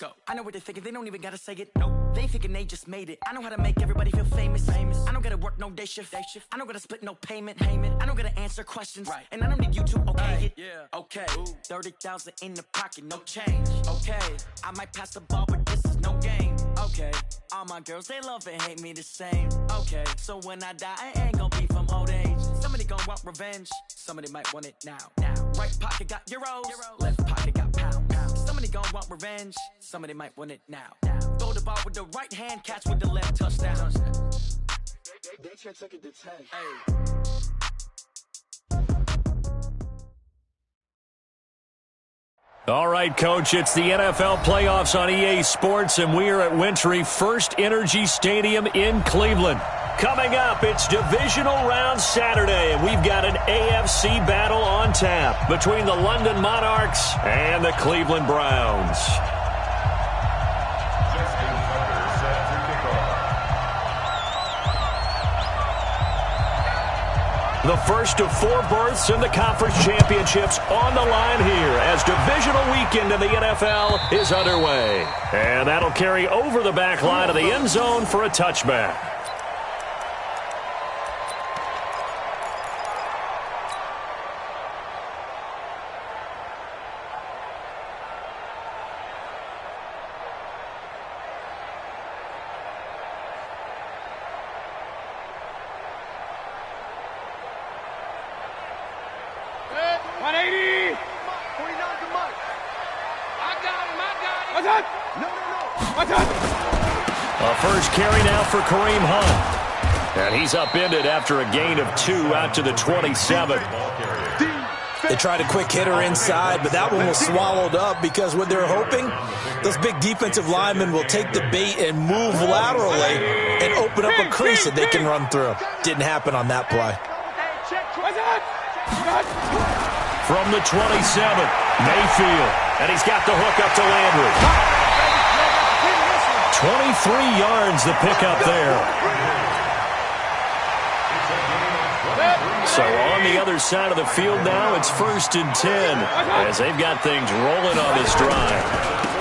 go. I know what they're thinking, they don't even gotta say it. Nope. They thinking they just made it. I know how to make everybody feel famous. I don't gotta work no day shift. I don't gotta split no payment. I don't gotta answer questions. Right. And I don't need you to okay it. Yeah. Okay. 30,000 in the pocket, no change. Okay. I might pass the ball, but this is no game. Okay. All my girls, they love and hate me the same. Okay. So when I die, I ain't gonna be from old age. Somebody gonna want revenge. Somebody might want it now. Right pocket got euros. Left pocket got pounds. Somebody gonna want revenge. Somebody might want it now. Throw the ball with the right hand, catch with the left, touchdown. They took it to 10. Hey. All right, Coach, it's the NFL playoffs on EA Sports, and we are at Wintry First Energy Stadium in Cleveland. Coming up, it's divisional round Saturday, and we've got an AFC battle on tap between the London Monarchs and the Cleveland Browns. The first of 4 berths in the conference championships on the line here as divisional weekend in the NFL is underway. And that'll carry over the back line of the end zone for a touchback. Carry now for Kareem Hunt. And he's upended after a gain of 2 out to the 27. They tried a quick hitter inside, but that one was swallowed up because what they're hoping, those big defensive linemen will take the bait and move laterally and open up a crease that they can run through. Didn't happen on that play. From the 27, Mayfield. And he's got the hook up to Landry. 23 yards the pickup there. So on the other side of the field now, it's 1st and 10 as they've got things rolling on this drive.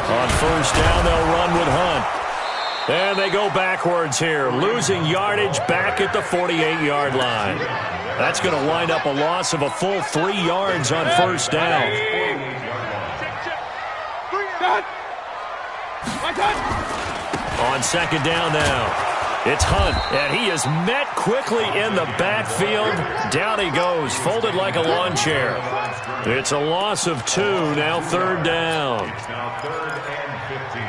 On first down, they'll run with Hunt. And they go backwards here, losing yardage back at the 48-yard line. That's going to wind up a loss of a full 3 yards on first down. On second down now, it's Hunt, and he is met quickly in the backfield. Down he goes, folded like a lawn chair. It's a loss of 2, now 3rd down. It's now 3rd and 15.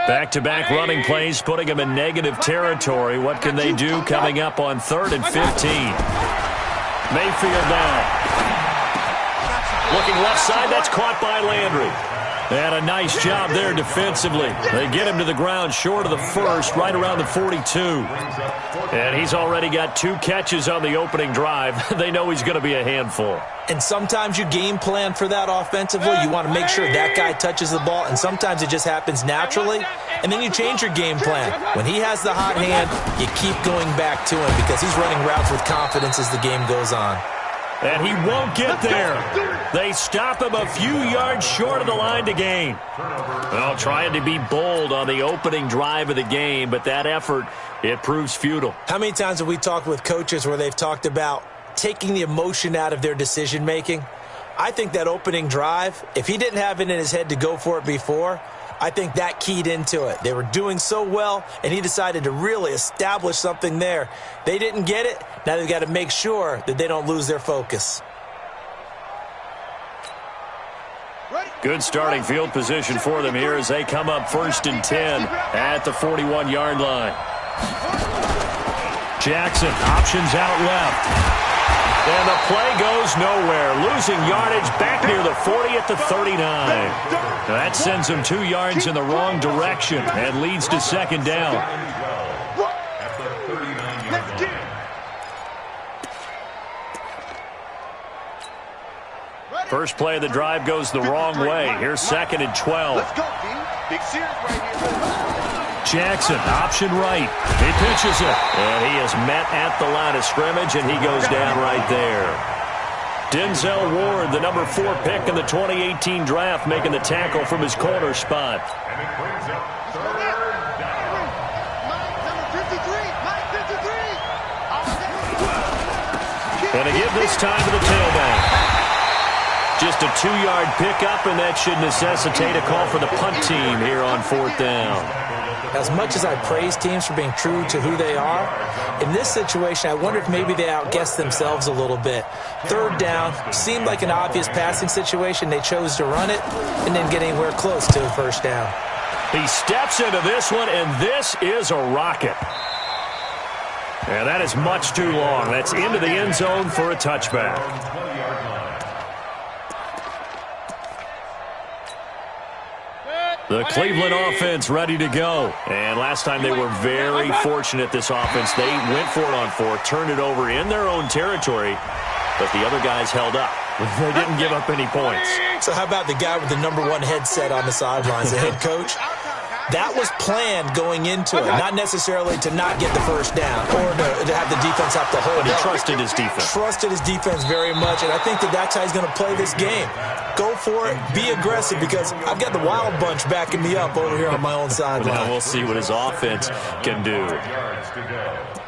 Back-to-back running plays, putting them in negative territory. What can they do coming up on 3rd and 15? Mayfield down. Looking left side, that's caught by Landry. And a nice job there defensively. They get him to the ground short of the first, right around the 42. And he's already got 2 catches on the opening drive. They know he's going to be a handful. And sometimes you game plan for that offensively. You want to make sure that guy touches the ball, and sometimes it just happens naturally, and then you change your game plan. When he has the hot hand, you keep going back to him because he's running routes with confidence as the game goes on. And he won't get there. They stop him a few yards short of the line to gain. Well, trying to be bold on the opening drive of the game, but that effort, it proves futile. How many times have we talked with coaches where they've talked about taking the emotion out of their decision-making? I think that opening drive, if he didn't have it in his head to go for it before, I think that keyed into it. They were doing so well, and he decided to really establish something there. They didn't get it. Now they've got to make sure that they don't lose their focus. Good starting field position for them here as they come up 1st and 10 at the 41-yard line. Jackson, options out left. And the play goes nowhere. Losing yardage back near the 40 at the 39. That sends him 2 yards in the wrong direction and leads to 2nd down. First play of the drive goes the wrong way. Here's 2nd and 12. Let's go, D. Big series right here. Jackson, option right. He pitches it. And he is met at the line of scrimmage, and he goes down right there. Denzel Ward, the number 4 pick in the 2018 draft, making the tackle from his corner spot. And it brings up third down. Number 53. And to give this time to the tailback. Just a 2-yard pickup, and that should necessitate a call for the punt team here on 4th down. As much as I praise teams for being true to who they are, in this situation, I wonder if maybe they outguessed themselves a little bit. 3rd down seemed like an obvious passing situation. They chose to run it and didn't get anywhere close to a 1st down. He steps into this one, and this is a rocket. And that is much too long. That's into the end zone for a touchback. The Cleveland offense ready to go. And last time they were very fortunate, this offense. They went for it on 4th, turned it over in their own territory, but the other guys held up. They didn't give up any points. So how about the guy with the number 1 headset on the sidelines, the head coach? That was planned going into it, not necessarily to not get the 1st down or to have the defense have to hold it. He trusted his defense. Trusted his defense very much, and I think that's how he's going to play this game. Go for it, be aggressive, because I've got the wild bunch backing me up over here on my own sideline. Now we'll see what his offense can do. Yards to go.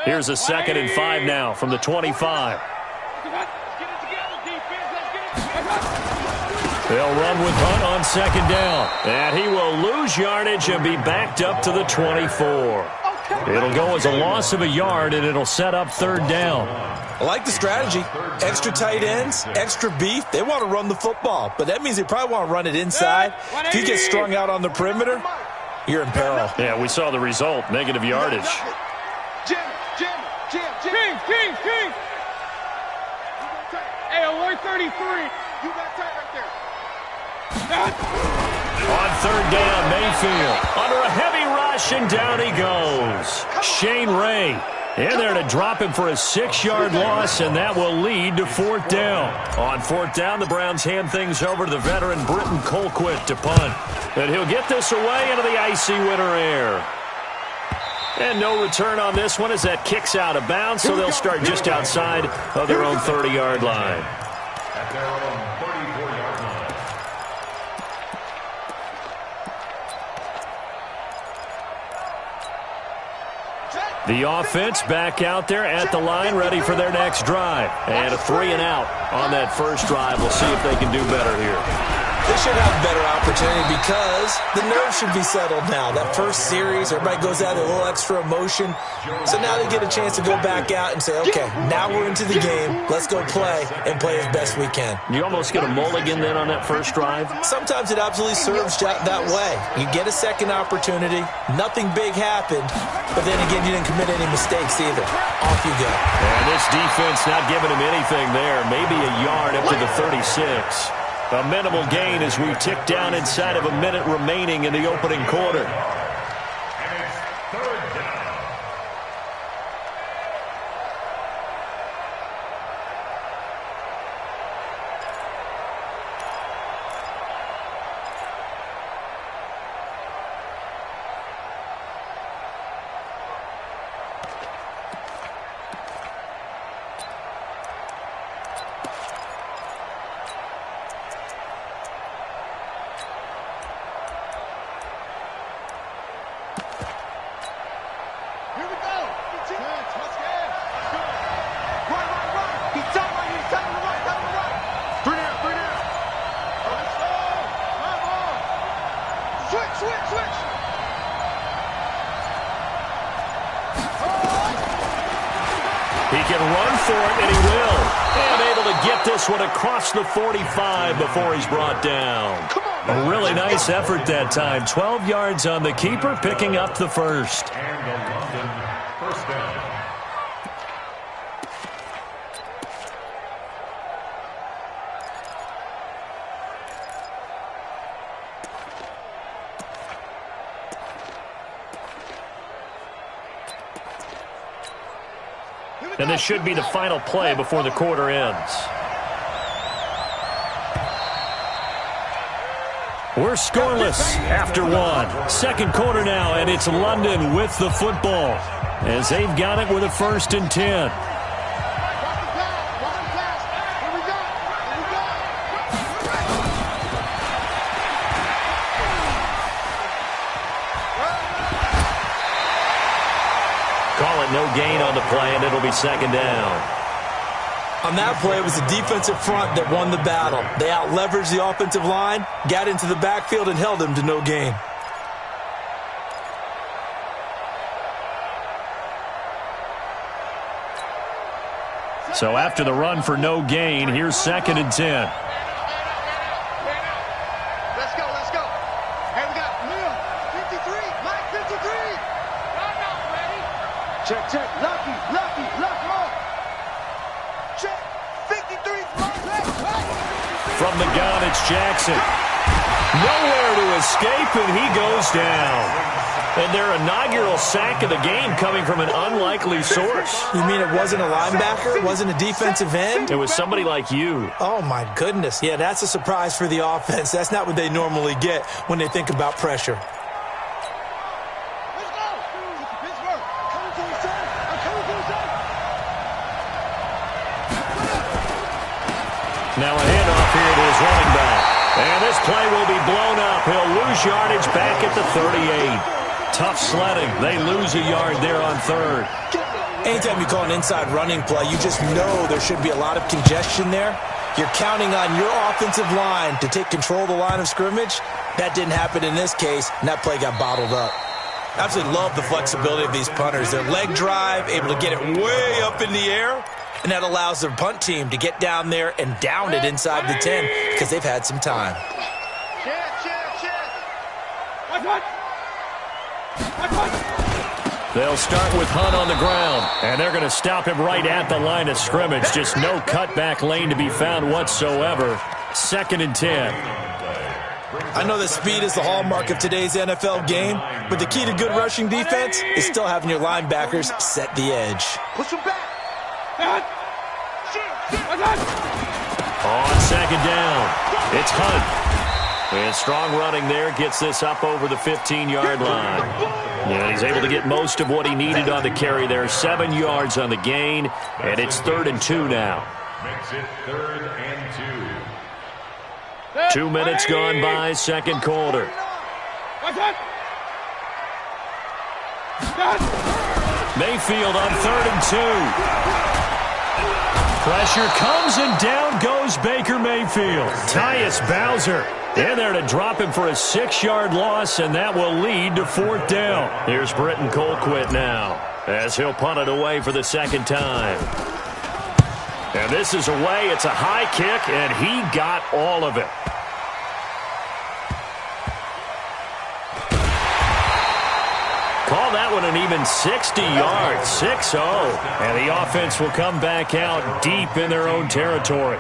Here's a 2nd and 5 now from the 25. They'll run with Hunt on 2nd down. And he will lose yardage and be backed up to the 24. It'll go as a loss of a yard, and it'll set up 3rd down. I like the strategy. Extra tight ends, extra beef. They want to run the football, but that means they probably want to run it inside. If you get strung out on the perimeter, you're in peril. Yeah, we saw the result, negative yardage. King. Hey, alert 33. You got tight right there. On 3rd down, Mayfield under a heavy rush, and down he goes. Shane Ray in there to drop him for a 6-yard loss, and that will lead to 4th down. On 4th down, the Browns hand things over to the veteran Britton Colquitt to punt. And he'll get this away into the icy winter air. And no return on this one as that kicks out of bounds, so they'll start just outside of their own 30-yard line. At their own 34-yard line. The offense back out there at the line, ready for their next drive. And a 3-and-out on that first drive. We'll see if they can do better here. They should have a better opportunity because the nerves should be settled now. That first series, everybody goes out with a little extra emotion. So now they get a chance to go back out and say, okay, now we're into the game. Let's go play and play as best we can. You almost get a mulligan then on that first drive? Sometimes it absolutely serves that way. You get a second opportunity. Nothing big happened. But then again, you didn't commit any mistakes either. Off you go. And this defense not giving him anything there. Maybe a yard up to the 36. A minimal gain as we tick down inside of a minute remaining in the opening quarter. And it's 3rd down. He can run for it, and he will. And able to get this one across the 45 before he's brought down. A really nice effort that time. 12 yards on the keeper, picking up the first. And the London 1st down. And this should be the final play before the quarter ends. We're scoreless after one. Second quarter now, and it's London with the football as they've got it with a 1st and 10. Call it no gain on the play, and it'll be 2nd down. On that play, it was the defensive front that won the battle. They out-leveraged the offensive line, got into the backfield, and held them to no gain. So after the run for no gain, here's 2nd and 10. Let's go, let's go. Hey, we got Neil, 53, Mike, 53. Ready? Check, check, lucky, roll. Check, 53, From the gun, it's Jackson. Nowhere to escape, and he goes down. And their inaugural sack of the game coming from an unlikely source. You mean it wasn't a linebacker? It wasn't a defensive end? It was somebody like you. Oh, my goodness. Yeah, that's a surprise for the offense. That's not what they normally get when they think about pressure. Let's go. Pittsburgh, coming to his son. I'm coming to his son. Now a handoff here to his running back. And this play will be blown up. He'll lose yardage back at the 38. Tough sledding. They lose a yard there on 3rd. Anytime you call an inside running play, you just know there should be a lot of congestion there. You're counting on your offensive line to take control of the line of scrimmage. That didn't happen in this case, and that play got bottled up. Absolutely love the flexibility of these punters. Their leg drive, able to get it way up in the air, and that allows their punt team to get down there and down it inside the 10 because they've had some time. They'll start with Hunt on the ground, and they're going to stop him right at the line of scrimmage. Just no cutback lane to be found whatsoever. 2nd and 10. I know that speed is the hallmark of today's NFL game, but the key to good rushing defense is still having your linebackers set the edge. Push him back. On 2nd down, it's Hunt. And strong running there gets this up over the 15-yard line. Yeah, he's able to get most of what he needed on the carry there. 7 yards on the gain, and it's 3rd and 2 now. Makes it 3rd and 2. 2 minutes gone by, 2nd quarter. Mayfield on 3rd and 2. Pressure comes, and down goes Baker Mayfield. Tyus Bowser in there to drop him for a 6-yard loss, and that will lead to 4th down. Here's Britton Colquitt now as he'll punt it away for the 2nd time. And this is away. It's a high kick, and he got all of it. Call that one an even 60 yards, 6-0. And the offense will come back out deep in their own territory.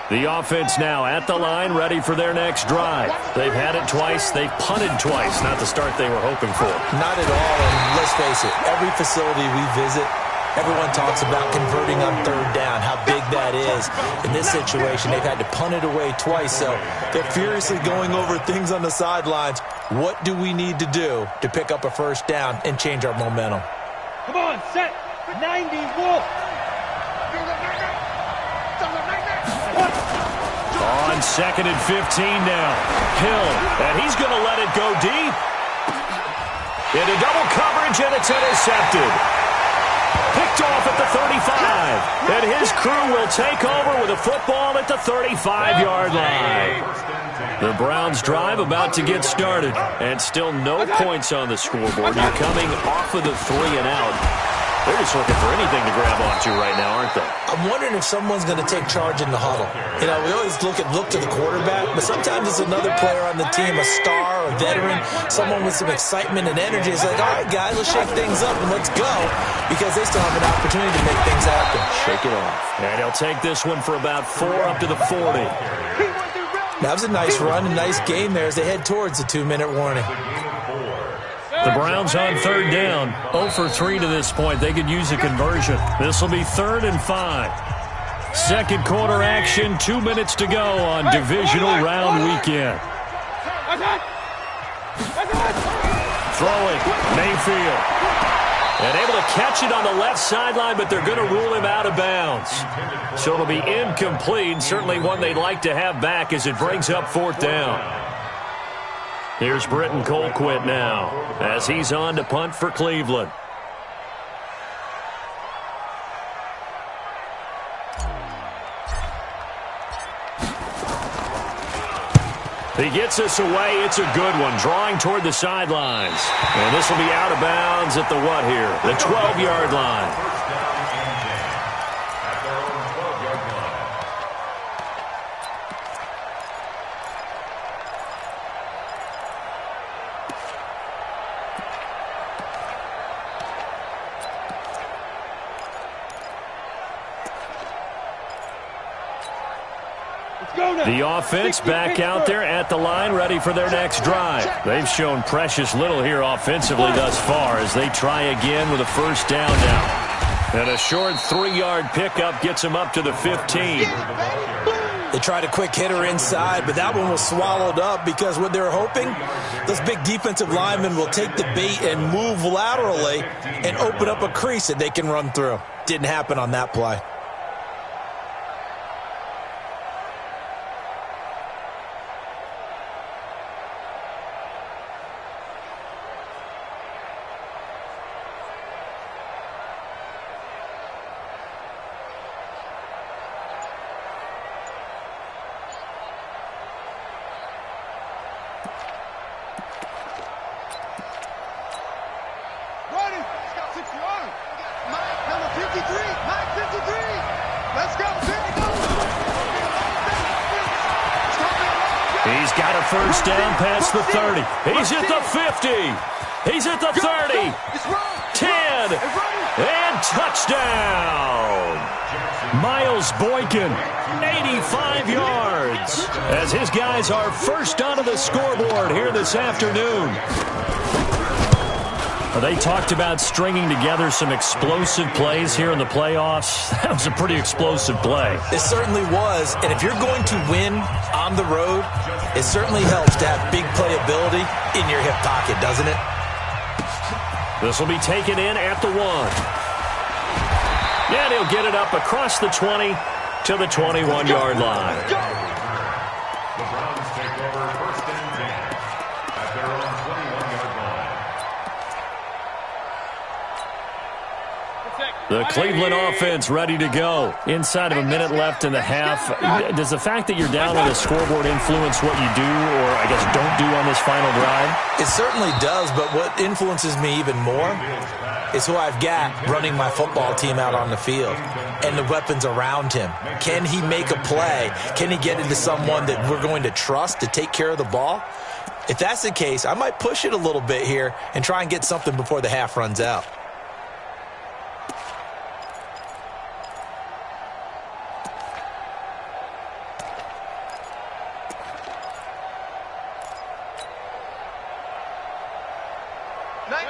The offense now at the line, ready for their next drive. They've had it twice. They've punted twice. Not the start they were hoping for. Not at all, and let's face it, every facility we visit, everyone talks about converting on 3rd down, how big that is. In this situation, they've had to punt it away twice, so they're furiously going over things on the sidelines. What do we need to do to pick up a 1st down and change our momentum? Come on, set. 90, Wolf. On 2nd and 15 now. Hill, and he's going to let it go deep. Into double coverage, and it's intercepted. Picked off at the 35. And his crew will take over with a football at the 35-yard line. The Browns drive about to get started. And still no points on the scoreboard. You're coming off of the 3 and out. They're just looking for anything to grab onto right now, aren't they? I'm wondering if someone's going to take charge in the huddle. You know, we always look to the quarterback, but sometimes it's another player on the team, a star, a veteran, someone with some excitement and energy. It's like, all right, guys, let's shake things up and let's go, because they still have an opportunity to make things happen. Shake it off. And he'll take this one for about 4 up to the 40. That was a nice run, a nice game there as they head towards the 2-minute warning. The Browns on 3rd down. 0 for 3 to this point. They could use a conversion. This will be 3rd and 5. Second quarter action, 2 minutes to go on divisional round weekend. Throwing, Mayfield. And able to catch it on the left sideline, but they're going to rule him out of bounds. So it'll be incomplete, certainly one they'd like to have back as it brings up 4th down. Here's Britton Colquitt now as he's on to punt for Cleveland. He gets us away. It's a good one, drawing toward the sidelines. And this will be out of bounds at the what here? The 12-yard line. The offense back out there at the line, ready for their next drive. They've shown precious little here offensively thus far as they try again with a 1st down now. And a short 3-yard pickup gets them up to the 15. They tried a quick hitter inside, but that one was swallowed up because what they're hoping, those big defensive linemen will take the bait and move laterally and open up a crease that they can run through. Didn't happen on that play. He's got a 1st down past the 30. He's at the 50. He's at the 30. 10. And touchdown. Miles Boykin, 85 yards. As his guys are first onto the scoreboard here this afternoon. They talked about stringing together some explosive plays here in the playoffs. That was a pretty explosive play. It certainly was. And if you're going to win on the road, it certainly helps to have big playability in your hip pocket, doesn't it? This will be taken in at the 1. And he'll get it up across the 20 to the 21-yard line. The Browns take over 1st and 10 at their own 21-yard line. The Cleveland offense ready to go. Inside of a minute left in the half. Does the fact that you're down on the scoreboard influence what you do, or I guess don't do on this final drive? It certainly does, but what influences me even more is who I've got running my football team out on the field and the weapons around him. Can he make a play? Can he get into someone that we're going to trust to take care of the ball? If that's the case, I might push it a little bit here and try and get something before the half runs out.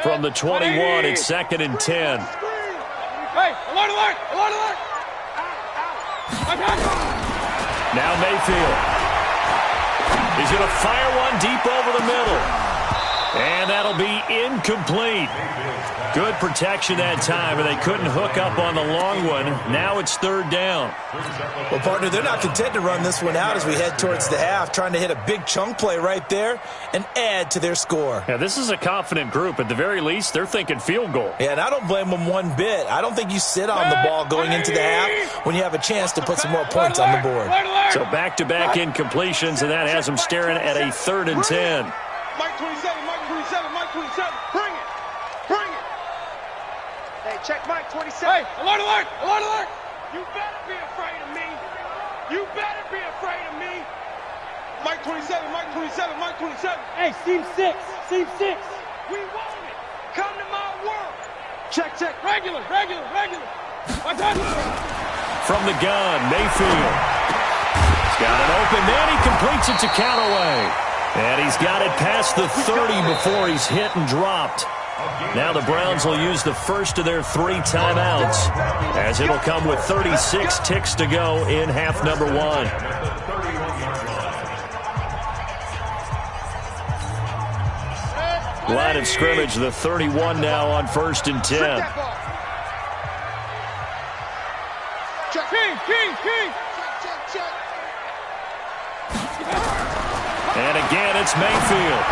From the 21, it's 2nd and 10. Hey, alert, alert, alert, alert. Now Mayfield. He's going to fire one deep over the middle. And that'll be incomplete. Good protection that time, and they couldn't hook up on the long one. Now it's 3rd down. Well, partner, they're not content to run this one out as we head towards the half, trying to hit a big chunk play right there and add to their score. Yeah, this is a confident group. At the very least, they're thinking field goal. Yeah, and I don't blame them one bit. I don't think you sit on the ball going into the half when you have a chance to put some more points on the board. So back-to-back incompletions, and that has them staring at a 3rd and 10. Mike 27, Mike 27, Mike 27. Bring it. Bring it. Hey, check Mike 27. Hey, alert, alert, alert, alert. You better be afraid of me. You better be afraid of me. Mike 27, Mike 27, Mike 27. Hey, seam 6, seam 6. We want it. Come to my world. Check, check. Regular, regular, regular. My touch. From the gun, Mayfield. He's got an open man. He completes it to Callaway. And he's got it past the 30 before he's hit and dropped. Now the Browns will use the first of their 3 timeouts, as it'll come with 36 ticks to go in half number 1. Line of scrimmage, the 31 now on 1st and 10. And again, it's Mayfield.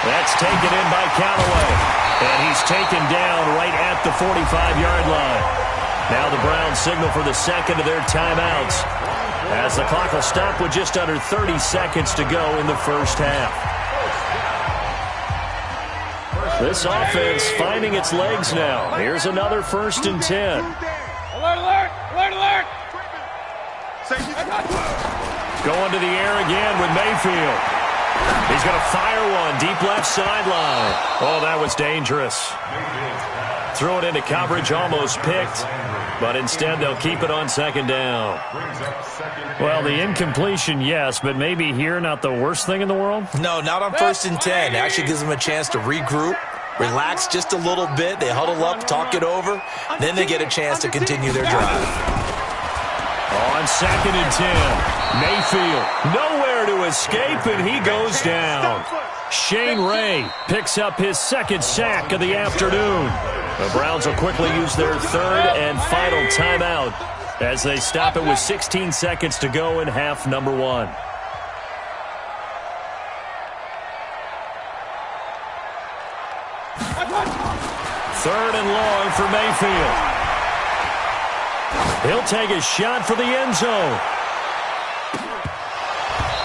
That's taken in by Callaway. And he's taken down right at the 45-yard line. Now the Browns signal for the second of their timeouts, as the clock will stop with just under 30 seconds to go in the first half. This offense finding its legs now. Here's another 1st and 10. Alert, alert, alert, alert. Going to the air again with Mayfield. He's going to fire one deep left sideline. Oh, that was dangerous. Throw it into coverage, almost picked. But instead, they'll keep it on 2nd down. Well, the incompletion, yes, but maybe here not the worst thing in the world? No, not on 1st and 10. It actually gives them a chance to regroup, relax just a little bit. They huddle up, talk it over. Then they get a chance to continue their drive. On 2nd and 10, Mayfield nowhere to escape, and he goes down. Shane Ray picks up his 2nd sack of the afternoon. The Browns will quickly use their 3rd and final timeout as they stop it with 16 seconds to go in half number 1. Third and long for Mayfield. He'll take a shot for the end zone.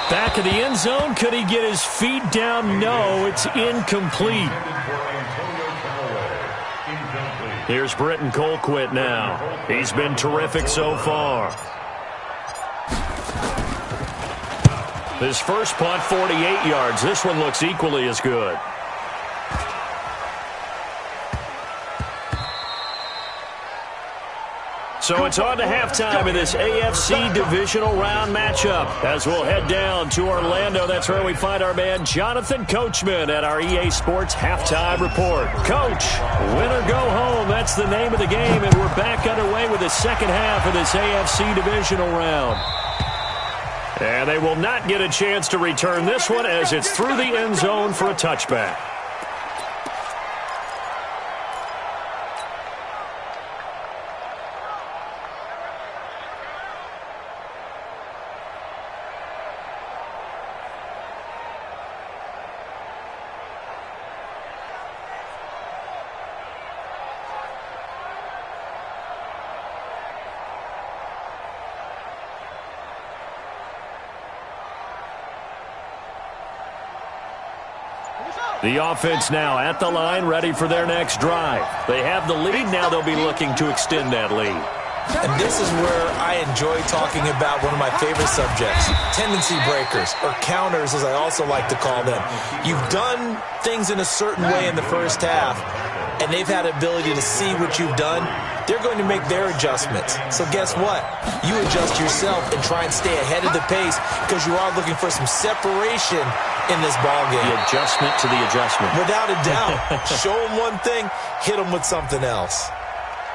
Back of the end zone. Could he get his feet down? No, it's incomplete. Here's Britton Colquitt now. He's been terrific so far. His first punt, 48 yards. This one looks equally as good. So it's on to halftime in this AFC divisional round matchup as we'll head down to Orlando. That's where we find our man Jonathan Coachman at our EA Sports Halftime Report. Coach, win or go home, that's the name of the game, and we're back underway with the second half of this AFC divisional round. And they will not get a chance to return this one as it's through the end zone for a touchback. The offense now at the line, ready for their next drive. They have the lead. Now they'll be looking to extend that lead. And this is where I enjoy talking about one of my favorite subjects, tendency breakers, or counters as I also like to call them. You've done things in a certain way in the first half, and they've had the ability to see what you've done. They're going to make their adjustments. So guess what? You adjust yourself and try and stay ahead of the pace because you are looking for some separation in this ballgame. The adjustment to the adjustment. Without a doubt. Show them one thing, hit them with something else.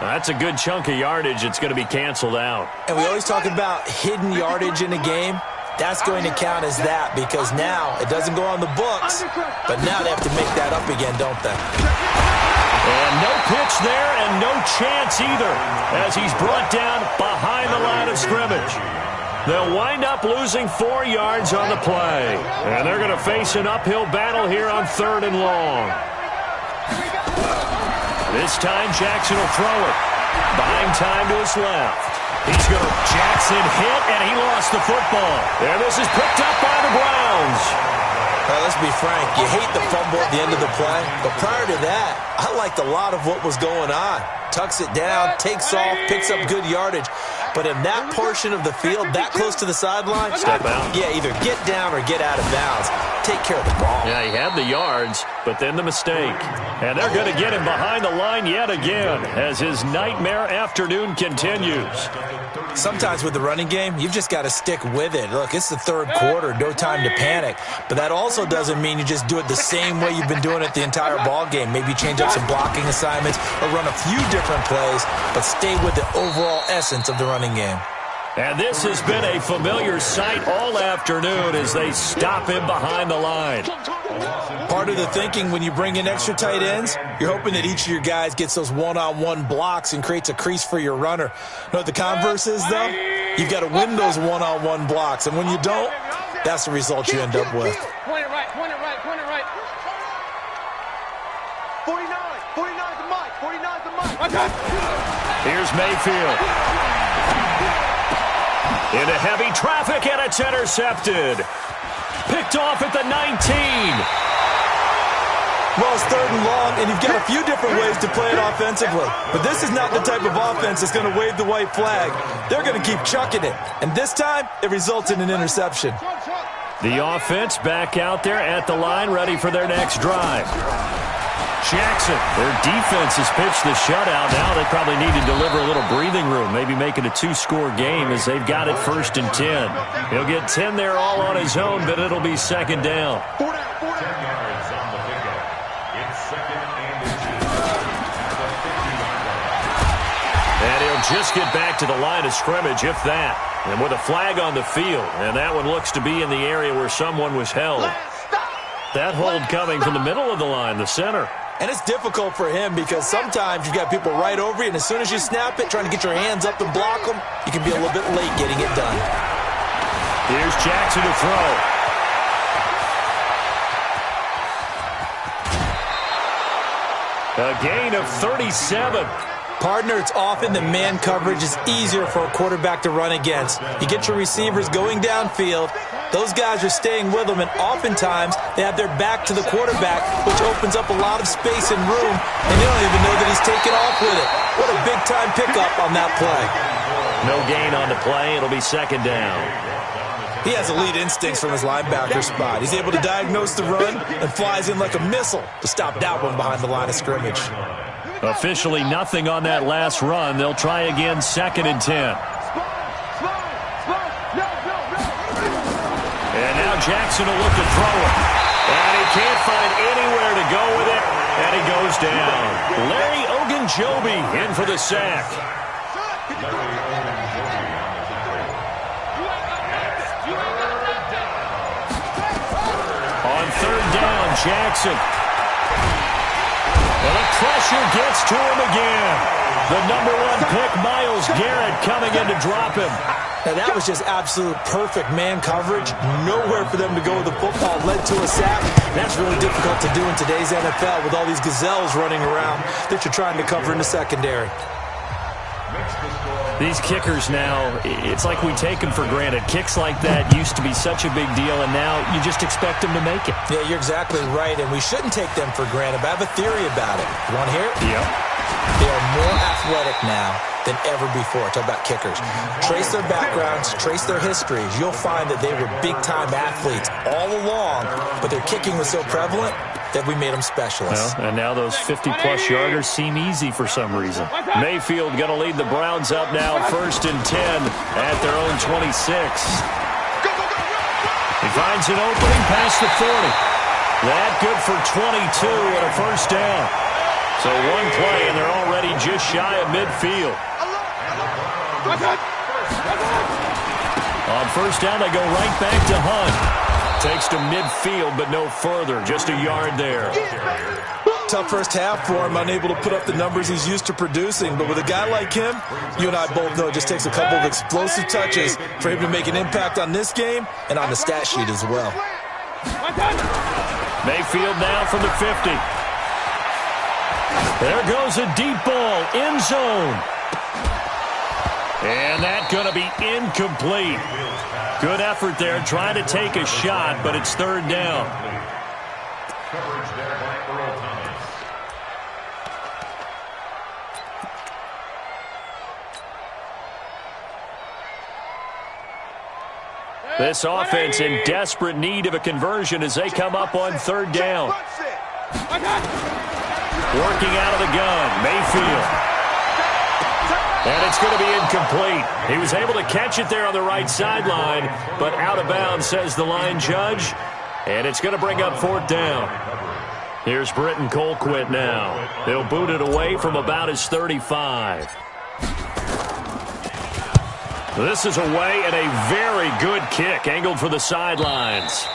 That's a good chunk of yardage. It's going to be canceled out. And we always talk about hidden yardage in a game. That's going to count as that because now it doesn't go on the books, but now they have to make that up again, don't they? And no pitch there and no chance either as he's brought down behind the line of scrimmage. They'll wind up losing 4 yards on the play. And they're going to face an uphill battle here on 3rd and long. This time Jackson will throw it. Buying time to his left. He's going to Jackson hit, and he lost the football. And this is picked up by the Browns. Let's be frank, you hate the fumble at the end of the play, but prior to that, I liked a lot of what was going on. Tucks it down, takes off, picks up good yardage. But in that portion of the field, that close to the sideline, step out. Yeah, either get down or get out of bounds. Take care of the ball. Yeah, he had the yards, but then the mistake. And they're going to get him behind the line yet again as his nightmare afternoon continues. Sometimes with the running game, you've just got to stick with it. Look, it's the third quarter, no time to panic. But that also doesn't mean you just do it the same way you've been doing it the entire ball game. Maybe change up some blocking assignments or run a few different plays, but stay with the overall essence of the running game. And this has been a familiar sight all afternoon as they stop him behind the line. Part of the thinking when you bring in extra tight ends, you're hoping that each of your guys gets those one-on-one blocks and creates a crease for your runner. You know what the converse is, though? You've got to win those one-on-one blocks, and when you don't, that's the result you end up with. Point it right, point it right, point it right. 49's the mic, 49's the mic. Here's Mayfield. Into heavy traffic, and it's intercepted. Picked off at the 19. Well, it's third and long, and you've got a few different ways to play it offensively. But this is not the type of offense that's going to wave the white flag. They're going to keep chucking it. And this time, it results in an interception. The offense back out there at the line, ready for their next drive. Jackson, their defense has pitched the shutout. Now they probably need to deliver a little breathing room, maybe make it a two-score game as they've got it 1st and 10. He'll get 10 there all on his own, but it'll be second down. 10 yards on the pickup. It's 2nd and 10. And he'll just get back to the line of scrimmage, if that. And with a flag on the field, and that one looks to be in the area where someone was held. That hold coming from the middle of the line, the center. And it's difficult for him because sometimes you've got people right over you, and as soon as you snap it, trying to get your hands up and block them, you can be a little bit late getting it done. Here's Jackson to throw. A gain of 37. Partner, it's often the man coverage is easier for a quarterback to run against. You get your receivers going downfield. Those guys are staying with them, and oftentimes they have their back to the quarterback, which opens up a lot of space and room, and they don't even know that he's taken off with it. What a big-time pickup on that play. No gain on the play. It'll be second down. He has elite instincts from his linebacker spot. He's able to diagnose the run and flies in like a missile to stop that one behind the line of scrimmage. Officially nothing on that last run. They'll try again, 2nd and 10. And now Jackson will look to throw it. And he can't find anywhere to go with it. And he goes down. Larry Ogunjobi in for the sack. On 3rd down, Jackson. And the pressure gets to him again. The number 1 pick, Myles Garrett, coming in to drop him. Now, that was just absolute perfect man coverage. Nowhere for them to go with the football. Led to a sack. That's really difficult to do in today's NFL with all these gazelles running around that you're trying to cover in the secondary. These kickers now, it's like we take them for granted. Kicks like that used to be such a big deal, and now you just expect them to make it. Yeah, you're exactly right, and we shouldn't take them for granted, but I have a theory about it. You want to hear it? Yep. They are more athletic now than ever before. Talk about kickers. Trace their backgrounds, trace their histories. You'll find that they were big-time athletes all along, but their kicking was so prevalent that we made them specialists. Well, and now those 50-plus yarders seem easy for some reason. Mayfield going to lead the Browns up now, 1st and 10 at their own 26. He finds an opening past the 40. That good for 22 and a 1st down. So one play, and they're already just shy of midfield. On 1st down, they go right back to Hunt. Takes to midfield, but no further. Just a yard there. Tough first half for him, unable to put up the numbers he's used to producing. But with a guy like him, you and I both know it just takes a couple of explosive touches for him to make an impact on this game and on the stat sheet as well. Mayfield now from the 50. There goes a deep ball, end zone. And that's going to be incomplete. Good effort there trying to take a shot, but it's third down. Coverage there by Earl Thomas. This offense in desperate need of a conversion as they come up on third down. Working out of the gun, Mayfield. And it's going to be incomplete. He was able to catch it there on the right sideline, but out of bounds, says the line judge. And it's going to bring up fourth down. Here's Britton Colquitt now. They'll boot it away from about his 35. This is away and a very good kick angled for the sidelines.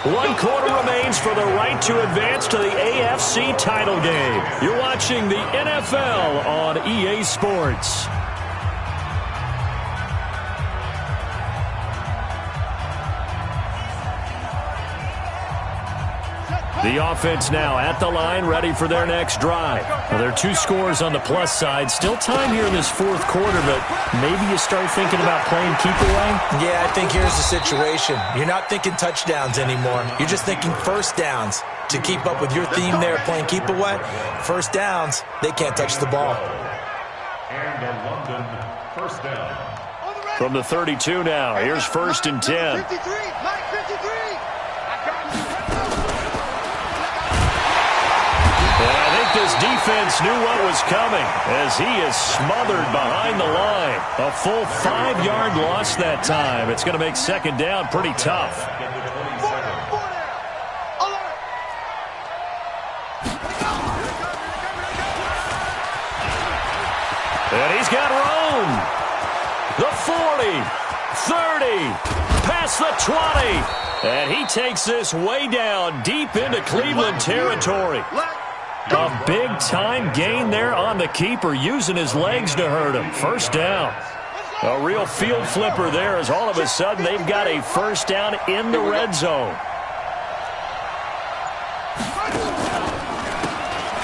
1 quarter remains for the right to advance to the AFC title game. You're watching the NFL on EA Sports. The offense now at the line, ready for their next drive. Well, there are 2 scores on the plus side. Still time here in this fourth quarter, but maybe you start thinking about playing keep away? Yeah, I think here's the situation. You're not thinking touchdowns anymore. You're just thinking first downs. To keep up with your theme there, playing keep away, first downs, they can't touch the ball. And a London first down. From the 32 now, here's first and 10. 53, Mike 53. This defense knew what was coming as he is smothered behind the line. A full 5-yard loss that time. It's going to make second down pretty tough. And he's got room. The 40, 30, past the 20. And he takes this way down deep into Cleveland territory. A big-time gain there on the keeper, using his legs to hurt him. First down. A real field flipper there as all of a sudden they've got a first down in the red zone.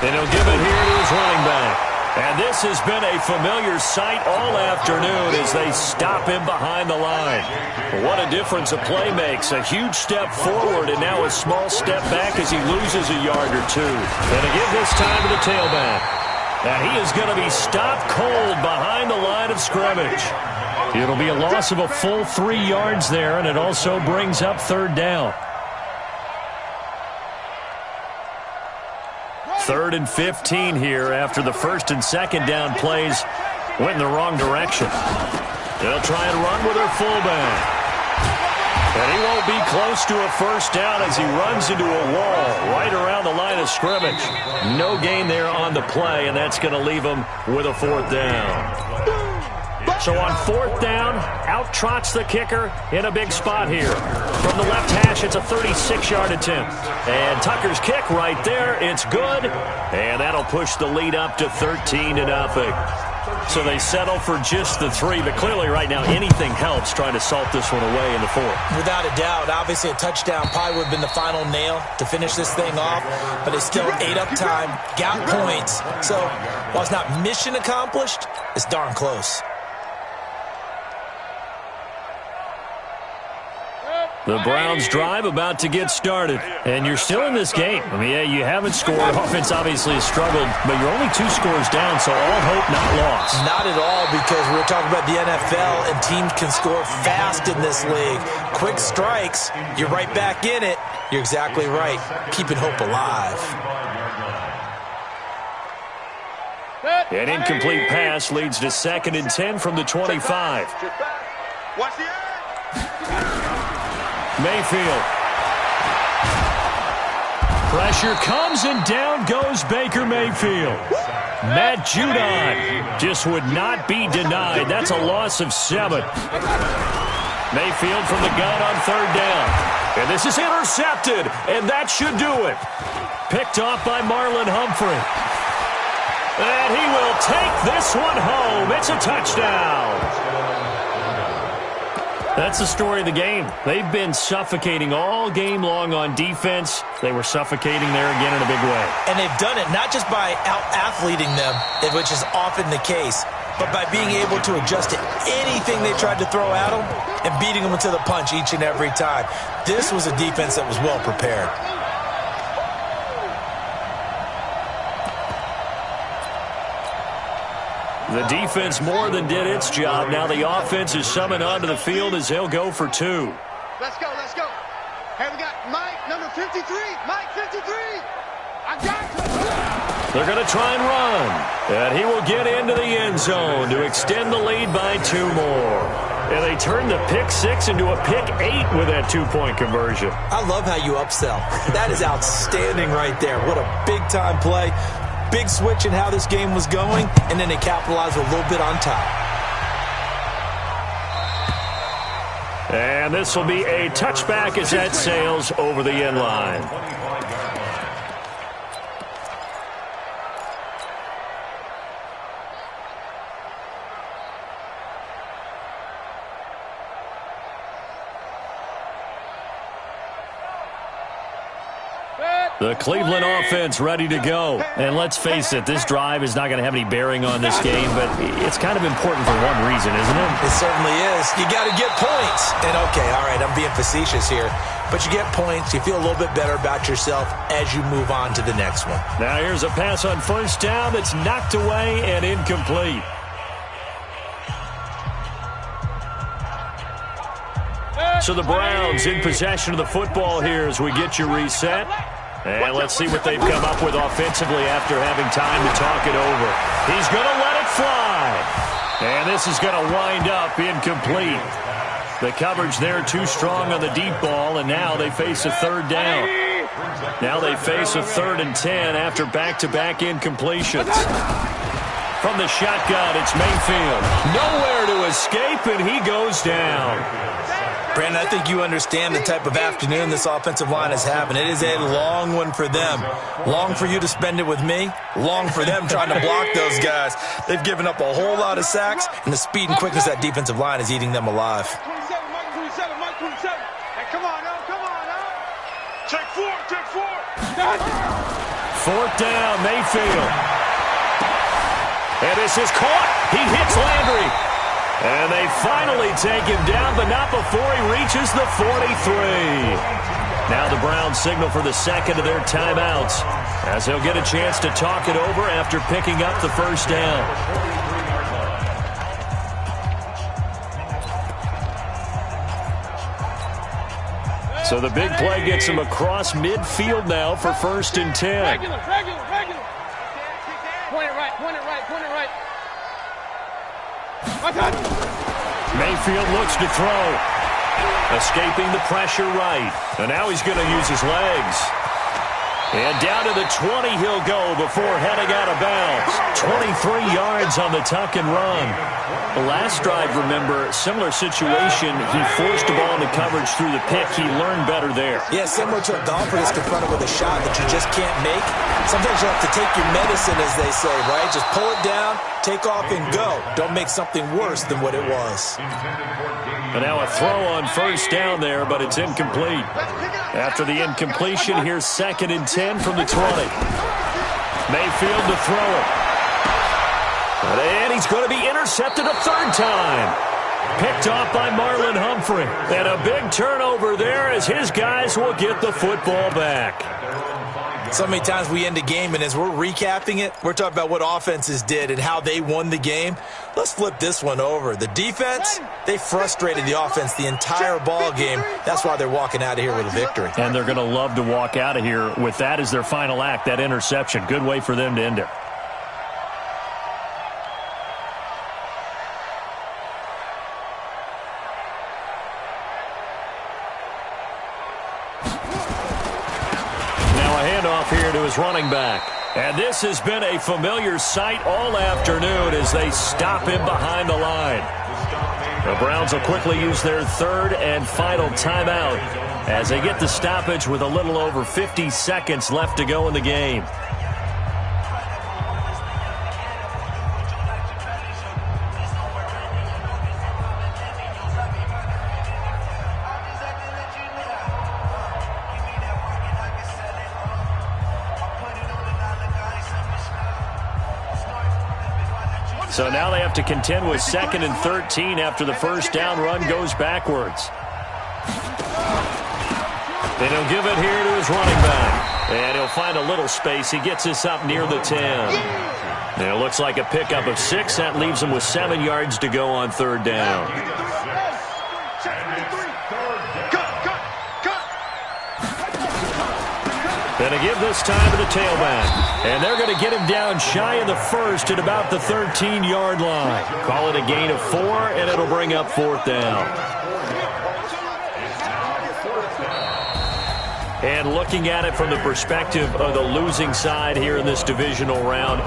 And he'll give it here to his running back. And this has been a familiar sight all afternoon as they stop him behind the line. What a difference a play makes. A huge step forward and now a small step back as he loses a yard or two. And to give this time to the tailback. And he is going to be stopped cold behind the line of scrimmage. It'll be a loss of a full 3 yards there, and it also brings up third down. 3rd and 15 here after the first and second down plays went in the wrong direction. They'll try and run with their fullback. And he won't be close to a first down as he runs into a wall right around the line of scrimmage. No gain there on the play, and that's going to leave him with a fourth down. So on fourth down, out trots the kicker in a big spot here. From the left hash, it's a 36-yard attempt. And Tucker's kick right there, it's good. And that'll push the lead up to 13-0. So they settle for just the 3, but clearly right now anything helps trying to salt this one away in the fourth. Without a doubt, obviously a touchdown probably would have been the final nail to finish this thing off, but they still ate up time, got points. So while it's not mission accomplished, it's darn close. The Browns drive about to get started, and you're still in this game. I mean, yeah, you haven't scored. Offense obviously has struggled, but you're only 2 scores down, so all hope not lost. Not at all, because we're talking about the NFL, and teams can score fast in this league. Quick strikes, you're right back in it. You're exactly right. Keeping hope alive. An incomplete pass leads to 2nd and 10 from the 25. Watch the Mayfield. Pressure comes and down goes Baker Mayfield. Matt Judon just would not be denied. That's a loss of 7. Mayfield from the gun on third down. And this is intercepted, and that should do it. Picked off by Marlon Humphrey. And he will take this one home. It's a touchdown. That's the story of the game. They've been suffocating all game long on defense. They were suffocating there again in a big way. And they've done it not just by out-athleting them, which is often the case. but by being able to adjust to anything they tried to throw at them and beating them to the punch each and every time. This was a defense that was well prepared. The defense more than did its job. Now the offense is summoned onto the field as they'll go for two. Let's go, let's go. Hey, we got Mike, number 53. Mike, 53. I got you. They're going to try and run. And he will get into the end zone to extend the lead by 2 more. And they turn the pick 6 into a pick 8 with that 2-point conversion. I love how you upsell. That is outstanding right there. What a big-time play. Big switch in how this game was going, and then they capitalized a little bit on top. And this will be a touchback as that sails over the end line. The Cleveland offense ready to go. And let's face it, this drive is not going to have any bearing on this game, but it's kind of important for one reason, isn't it? It certainly is. You got to get points. And, okay, all right, I'm being facetious here, but you get points. You feel a little bit better about yourself as you move on to the next one. Now here's a pass on first down that's knocked away and incomplete. So the Browns in possession of the football here as we get you reset. And let's see what they've come up with offensively after having time to talk it over. He's going to let it fly. And this is going to wind up incomplete. The coverage there too strong on the deep ball, and now they face a third down. Now they face a 3rd and 10 after back-to-back incompletions. From the shotgun, it's Mayfield. Nowhere to escape, and he goes down. Brandon, I think you understand the type of afternoon this offensive line is having. It is a long one for them. Long for you to spend it with me. Long for them trying to block those guys. They've given up a whole lot of sacks, and the speed and quickness of that defensive line is eating them alive. 27, Mike 27, Mike 27. Hey, come on now, come on now. Check 4, check 4. 4th down, Mayfield. And this is caught. He hits Landry. And they finally take him down, but not before he reaches the 43. Now the Browns signal for the second of their timeouts as they'll get a chance to talk it over after picking up the first down. So the big play gets him across midfield now for 1st and 10. Regular. Point it right, point it right, point it right. Mayfield looks to throw. Escaping the pressure right. And now he's going to use his legs. And down to the 20 he'll go before heading out of bounds. 23 yards on the tuck and run. The last drive, remember, similar situation. He forced the ball into coverage through the pick. He learned better there. Yeah, similar to a golfer that's confronted with a shot that you just can't make. Sometimes you have to take your medicine, as they say, right? Just pull it down, take off, and go. Don't make something worse than what it was. And now a throw on first down there, but it's incomplete. After the incompletion, here's 2nd and 10 from the 20. Mayfield to throw it. And he's going to be intercepted a 3rd time. Picked off by Marlon Humphrey. And a big turnover there as his guys will get the football back. So many times we end a game, and as we're recapping it, we're talking about what offenses did and how they won the game. Let's flip this one over. The defense, they frustrated the offense the entire ball game. That's why they're walking out of here with a victory. And they're going to love to walk out of here with that as their final act, that interception. Good way for them to end it. Here to his running back. And this has been a familiar sight all afternoon as they stop him behind the line. The Browns will quickly use their 3rd and final timeout as they get the stoppage with a little over 50 seconds left to go in the game. So now they have to contend with 2nd and 13 after the first down run goes backwards. And he'll give it here to his running back. And he'll find a little space. He gets this up near the 10. And it looks like a pickup of 6. That leaves him with 7 yards to go on 3rd down. And to give this time to the tailback. And they're going to get him down shy of the 1st at about the 13-yard line. Call it a gain of 4, and it'll bring up 4th down. And looking at it from the perspective of the losing side here in this divisional round,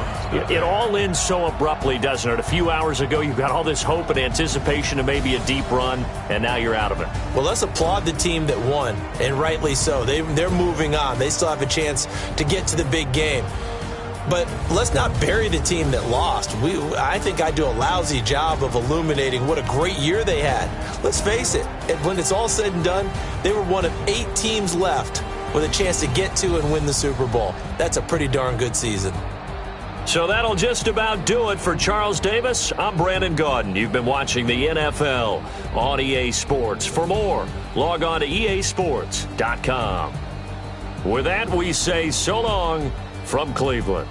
it all ends so abruptly, doesn't it? A few hours ago, you got all this hope and anticipation of maybe a deep run, and now you're out of it. Well, let's applaud the team that won, and rightly so. They're moving on. They still have a chance to get to the big game. But let's not bury the team that lost. I think I do a lousy job of illuminating what a great year they had. Let's face it, when it's all said and done, they were one of 8 teams left with a chance to get to and win the Super Bowl. That's a pretty darn good season. So that'll just about do it for Charles Davis. I'm Brandon Gaudin. You've been watching the NFL on EA Sports. For more, log on to easports.com. With that, we say so long from Cleveland.